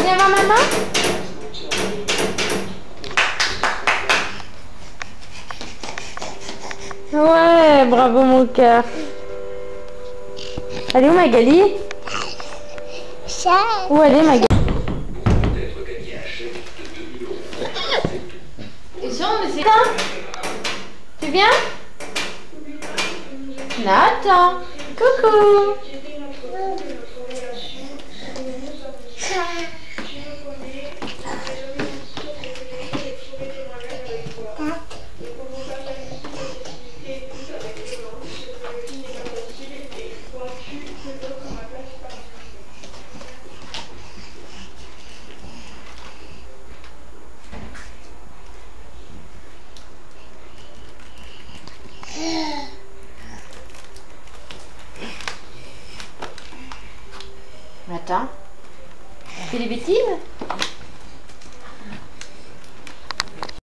Viens voir maman. Ouais, bravo mon cœur. Elle est où Magali? Où elle est Magali? Et ça, mais c'est ça. Tu viens? Nathan, coucou. Attends, tu fais des bêtises?